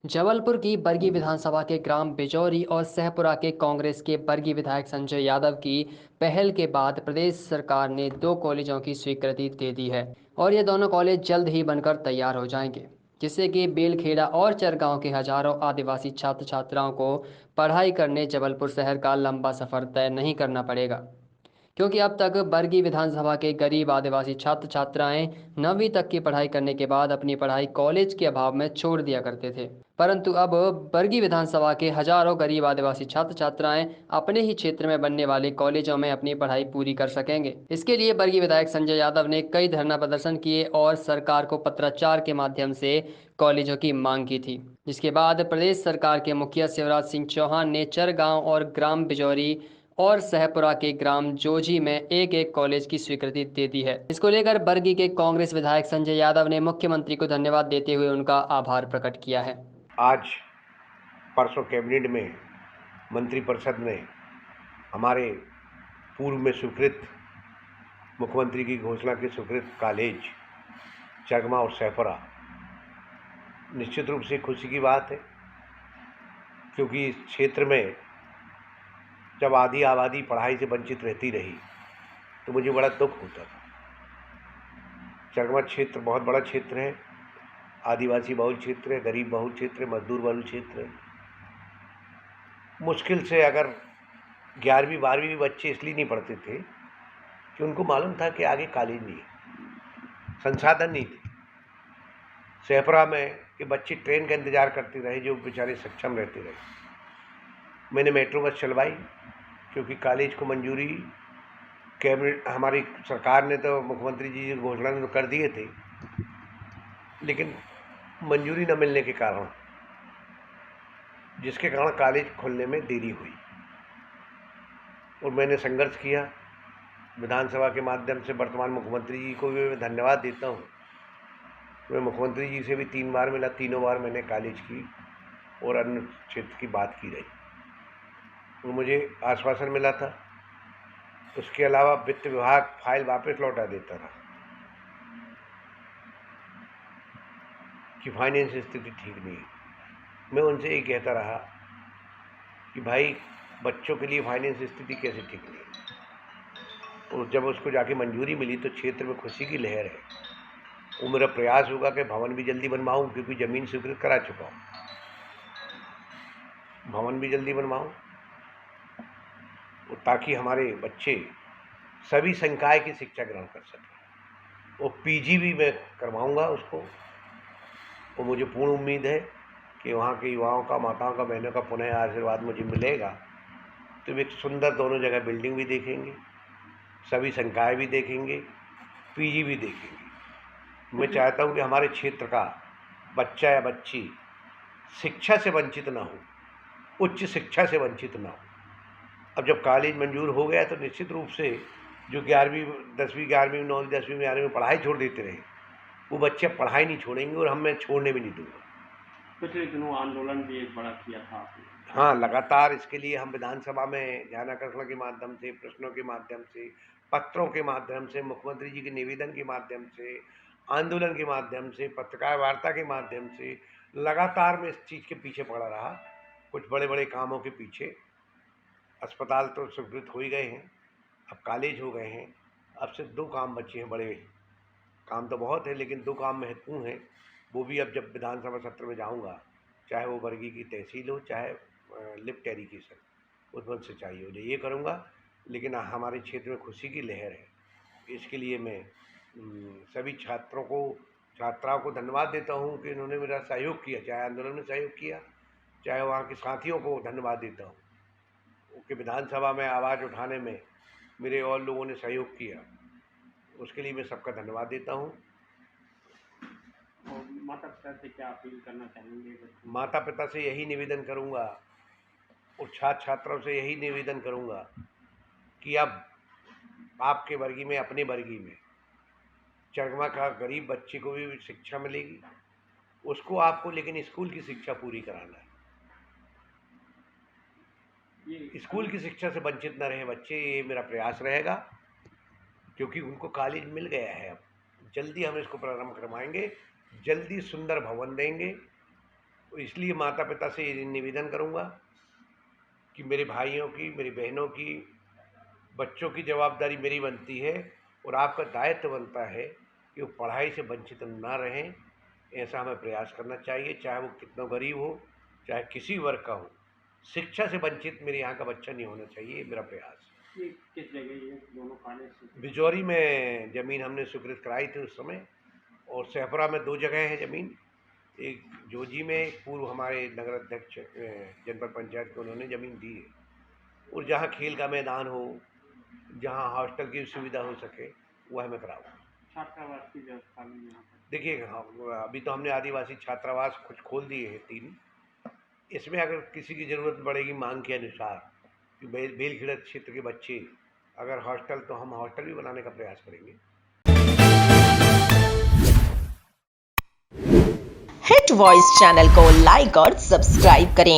जबलपुर की बरगी विधानसभा के ग्राम बिजौरी और सहपुरा के कांग्रेस के बरगी विधायक संजय यादव की पहल के बाद प्रदेश सरकार ने दो कॉलेजों की स्वीकृति दे दी है और ये दोनों कॉलेज जल्द ही बनकर तैयार हो जाएंगे, जिससे कि बेलखेड़ा और चरगांव के हजारों आदिवासी छात्र छात्राओं को पढ़ाई करने जबलपुर शहर का लंबा सफर तय नहीं करना पड़ेगा। क्योंकि अब तक बरगी विधानसभा के गरीब आदिवासी छात्र छात्राएं 9वीं तक की पढ़ाई करने के बाद अपनी पढ़ाई कॉलेज के अभाव में छोड़ दिया करते थे, परंतु अब बरगी विधानसभा के हजारों गरीब आदिवासी छात्र छात्राएं अपने ही क्षेत्र में बनने वाले कॉलेजों में अपनी पढ़ाई पूरी कर सकेंगे। इसके लिए बरगी विधायक संजय यादव ने कई धरना प्रदर्शन किए और सरकार को पत्राचार के माध्यम से कॉलेजों की मांग की थी, जिसके बाद प्रदेश सरकार के मुखिया शिवराज सिंह चौहान ने चरगांव और ग्राम बिजौरी और सहपुरा के ग्राम जोजी में एक एक कॉलेज की स्वीकृति दे दी है। इसको लेकर बरगी के कांग्रेस विधायक संजय यादव ने मुख्यमंत्री को धन्यवाद देते हुए उनका आभार प्रकट किया है। आज परसों कैबिनेट में मंत्रिपरिषद ने हमारे पूर्व में स्वीकृत मुख्यमंत्री की घोषणा के स्वीकृत कॉलेज चरगमा और सहपुरा निश्चित रूप से खुशी की बात है, क्योंकि इस क्षेत्र में जब आधी आबादी पढ़ाई से वंचित रहती रही तो मुझे बड़ा दुख होता था। चरगमा क्षेत्र बहुत बड़ा क्षेत्र है, आदिवासी बहुल क्षेत्र है, गरीब बहुल क्षेत्र है, मजदूर बहुल क्षेत्र है। मुश्किल से अगर 11वीं 12वीं भी बच्चे इसलिए नहीं पढ़ते थे कि उनको मालूम था कि आगे कॉलेज नहीं है, संसाधन नहीं थे। सहपुरा में के बच्चे ट्रेन का इंतज़ार करते रहे जो बेचारे सक्षम रहते रहे। मैंने मेट्रो बस चलवाई क्योंकि कॉलेज को मंजूरी कैबिनेट हमारी सरकार ने तो मुख्यमंत्री जी की घोषणा में तो कर दिए थे, लेकिन मंजूरी न मिलने के कारण जिसके कारण कॉलेज खोलने में देरी हुई और मैंने संघर्ष किया। विधानसभा के माध्यम से वर्तमान मुख्यमंत्री जी को भी मैं धन्यवाद देता हूँ। मैं मुख्यमंत्री जी से भी 3 बार मिला, तीनों बार मैंने कॉलेज की और अन्य क्षेत्र की बात की रही और मुझे आश्वासन मिला था। उसके अलावा वित्त विभाग फाइल वापस लौटा देता रहा कि फाइनेंस स्थिति ठीक नहीं है। मैं उनसे यही कहता रहा कि भाई बच्चों के लिए फाइनेंस स्थिति कैसे ठीक नहीं है, और जब उसको जाके मंजूरी मिली तो क्षेत्र में खुशी की लहर है। वो मेरा प्रयास होगा कि भवन भी जल्दी बनवाऊँ, क्योंकि ज़मीन स्वीकृत करा चुका हूँ, भवन भी जल्दी बनवाऊँ और ताकि हमारे बच्चे सभी संकाय की शिक्षा ग्रहण कर सकें। और पीजी भी मैं करवाऊँगा उसको और मुझे पूर्ण उम्मीद है कि वहाँ के युवाओं का, माताओं का, बहनों का पुनः आशीर्वाद मुझे मिलेगा तो एक सुंदर दोनों जगह बिल्डिंग भी देखेंगे, सभी संकाय भी देखेंगे, पीजी भी देखेंगे। मैं चाहता हूँ कि हमारे क्षेत्र का बच्चा या बच्ची शिक्षा से वंचित ना हो, उच्च शिक्षा से वंचित ना हो। अब जब कॉलेज मंजूर हो गया तो निश्चित रूप से जो 11वीं 10वीं 11वीं 9वीं 10वीं 11वीं में पढ़ाई छोड़ देते रहे, वो बच्चे पढ़ाई नहीं छोड़ेंगे और मैं छोड़ने भी नहीं दूंगा। पिछले दिनों आंदोलन भी एक बड़ा किया था आपने। हाँ, लगातार इसके लिए हम विधानसभा में ध्यानाकर्षण के माध्यम से, प्रश्नों के माध्यम से, पत्रों के माध्यम से, मुख्यमंत्री जी के निवेदन के माध्यम से, आंदोलन के माध्यम से, पत्रकार वार्ता के माध्यम से लगातार मैं इस चीज़ के पीछे पड़ा रहा। कुछ बड़े बड़े कामों के पीछे। अस्पताल तो स्वीकृत हो ही गए हैं, अब कॉलेज हो गए हैं, अब सिर्फ 2 काम बचे हैं। बड़े काम तो बहुत है लेकिन 2 काम महत्वपूर्ण हैं, वो भी अब जब विधानसभा सत्र में जाऊंगा, चाहे वो बरगी की तहसील हो, चाहे लिफ्ट एरीगेशन, उसमें सिंचाई हो, ये करूंगा। लेकिन हमारे क्षेत्र में खुशी की लहर है, इसके लिए मैं सभी छात्राओं को धन्यवाद देता हूँ कि इन्होंने मेरा सहयोग किया, चाहे आंदोलन में सहयोग किया, चाहे वहाँ के साथियों को धन्यवाद देता हूँ कि विधानसभा में आवाज़ उठाने में मेरे और लोगों ने सहयोग किया, उसके लिए मैं सबका धन्यवाद देता हूँ। और माता पिता से क्या अपील करना चाहेंगे? माता पिता से यही निवेदन करूँगा और छात्र छात्राओं से यही निवेदन करूँगा कि अब आपके वर्गी में, अपने वर्गी में चरगमा का गरीब बच्चे को भी शिक्षा मिलेगी, उसको आपको लेकिन स्कूल की शिक्षा पूरी कराना है। स्कूल की शिक्षा से वंचित न रहे बच्चे, ये मेरा प्रयास रहेगा, क्योंकि उनको कॉलेज मिल गया है। अब जल्दी हम इसको प्रारंभ करवाएंगे, जल्दी सुंदर भवन देंगे तो इसलिए माता पिता से ये निवेदन करूँगा कि मेरे भाइयों की, मेरी बहनों की, बच्चों की जवाबदारी मेरी बनती है और आपका दायित्व बनता है कि वो पढ़ाई से वंचित ना रहें। ऐसा हमें प्रयास करना चाहिए, चाहे वो कितना गरीब हो, चाहे किसी वर्ग का हो। शिक्षा से वंचित मेरे यहाँ का बच्चा नहीं होना चाहिए, ये मेरा प्रयास है। ये किस जगह ये दोनों कॉलेज? बिजौरी में ज़मीन हमने स्वीकृत कराई थी उस समय, और सहपुरा में 2 जगह है ज़मीन। एक जोजी में पूर्व हमारे नगर अध्यक्ष जनपद पंचायत को उन्होंने ज़मीन दी है, और जहाँ खेल का मैदान हो, जहाँ हॉस्टल की सुविधा हो सके, वह हमें कराऊँ। छात्रावास की व्यवस्था में यहाँ पर देखिए, अभी तो हमने आदिवासी छात्रावास कुछ खोल दिए हैं 3। इसमें अगर किसी की ज़रूरत पड़ेगी मांग के अनुसार कि बेलखेड़ा क्षेत्र के बच्चे अगर हॉस्टल, तो हम हॉस्टल भी बनाने का प्रयास करेंगे। हिट वॉइस चैनल को लाइक और सब्सक्राइब करें